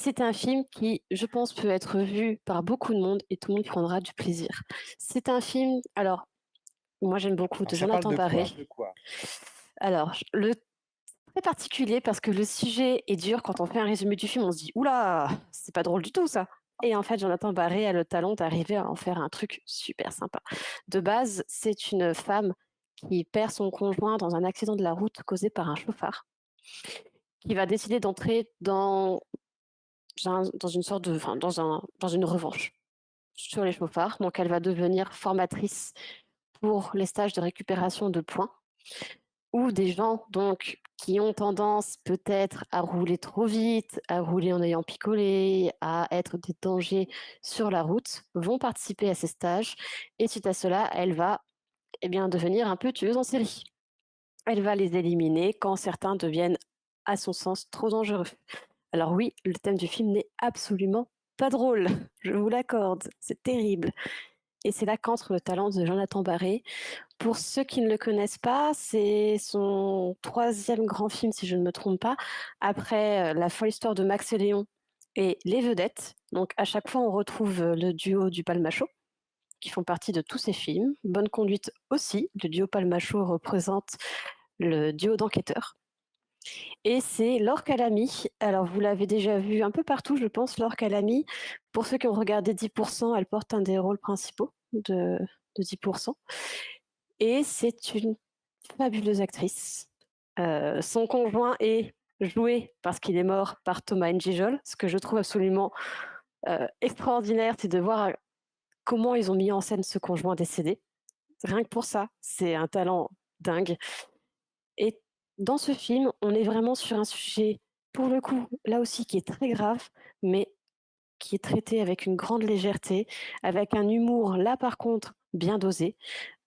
c'est un film qui, je pense, peut être vu par beaucoup de monde et tout le monde prendra du plaisir. C'est un film alors, moi j'aime beaucoup Alors de ça parle Jonathan de Barré. quoi? De quoi? Alors, le très particulier parce que le sujet est dur. Quand on fait un résumé du film, on se dit: «Ouh là, c'est pas drôle du tout ça» et en fait, Jonathan Barré a le talent d'arriver à en faire un truc super sympa. De base, c'est une femme qui perd son conjoint dans un accident de la route causé par un chauffard, qui va décider d'entrer dans une sorte de enfin, dans une revanche sur les chauffards. Donc elle va devenir formatrice pour les stages de récupération de points ou des gens donc qui ont tendance peut-être à rouler trop vite, à rouler en ayant picolé, à être des dangers sur la route, vont participer à ces stages et suite à cela, elle va, eh bien, devenir un peu tueuse en série. Elle va les éliminer quand certains deviennent, à son sens, trop dangereux. Alors oui, le thème du film n'est absolument pas drôle, je vous l'accorde, c'est terrible. Et c'est là qu'entre le talent de Jonathan Barré. Pour ceux qui ne le connaissent pas, c'est son troisième grand film, si je ne me trompe pas, après La folle histoire de Max et Léon et Les Vedettes. Donc à chaque fois, on retrouve le duo du Palmacho, qui font partie de tous ces films. Bonne conduite aussi, le duo Palmacho représente le duo d'enquêteurs. Et c'est Laure Calamy. Alors, vous l'avez déjà vu un peu partout, je pense, Laure Calamy. Pour ceux qui ont regardé 10%, elle porte un des rôles principaux de 10%. Et c'est une fabuleuse actrice. Son conjoint est joué, parce qu'il est mort, par Thomas N'Gijol. Ce que je trouve absolument extraordinaire, c'est de voir comment ils ont mis en scène ce conjoint décédé. Rien que pour ça, c'est un talent dingue. Et dans ce film, on est vraiment sur un sujet, pour le coup, là aussi, qui est très grave, mais qui est traité avec une grande légèreté, avec un humour, là, par contre, bien dosé.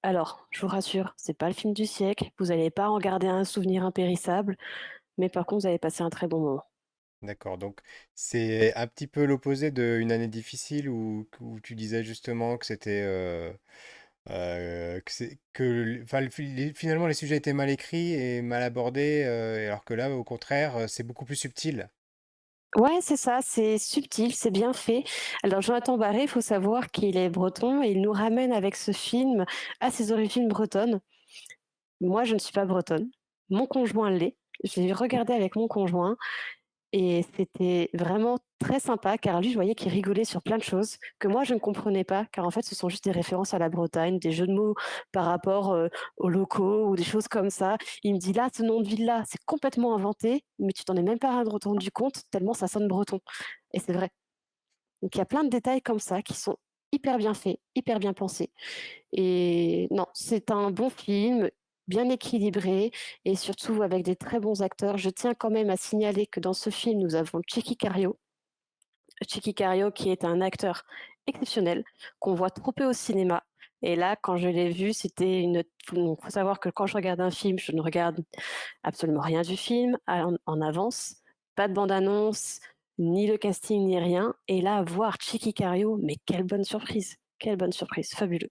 Alors, je vous rassure, c'est pas le film du siècle, vous allez pas en garder un souvenir impérissable, mais par contre, vous allez passer un très bon moment. D'accord, donc c'est un petit peu l'opposé de Une année difficile où tu disais justement que c'était enfin, finalement les sujets étaient mal écrits et mal abordés, alors que là au contraire c'est beaucoup plus subtil. Ouais, c'est ça, c'est subtil, c'est bien fait. Alors Jonathan Barré, il faut savoir qu'il est breton et il nous ramène avec ce film à ses origines bretonnes. Moi, je ne suis pas bretonne. Mon conjoint l'est. J'ai regardé avec mon conjoint et c'était vraiment très sympa car lui, je voyais qu'il rigolait sur plein de choses que moi, je ne comprenais pas car en fait, ce sont juste des références à la Bretagne, des jeux de mots par rapport, aux locaux ou des choses comme ça. Il me dit: «Là, ce nom de ville-là, c'est complètement inventé, mais tu t'en es même pas rendu compte tellement ça sonne breton» et c'est vrai. Donc il y a plein de détails comme ça qui sont hyper bien faits, hyper bien pensés et non, c'est un bon film, bien équilibré et surtout avec des très bons acteurs. Je tiens quand même à signaler que dans ce film, nous avons Tchéky Karyo. Tchéky Karyo qui est un acteur exceptionnel, qu'on voit trop peu au cinéma et là, quand je l'ai vu, c'était une faut savoir que quand je regarde un film, je ne regarde absolument rien du film en avance, pas de bande annonce, ni le casting, ni rien et là, voir Tchéky Karyo, mais quelle bonne surprise, fabuleux.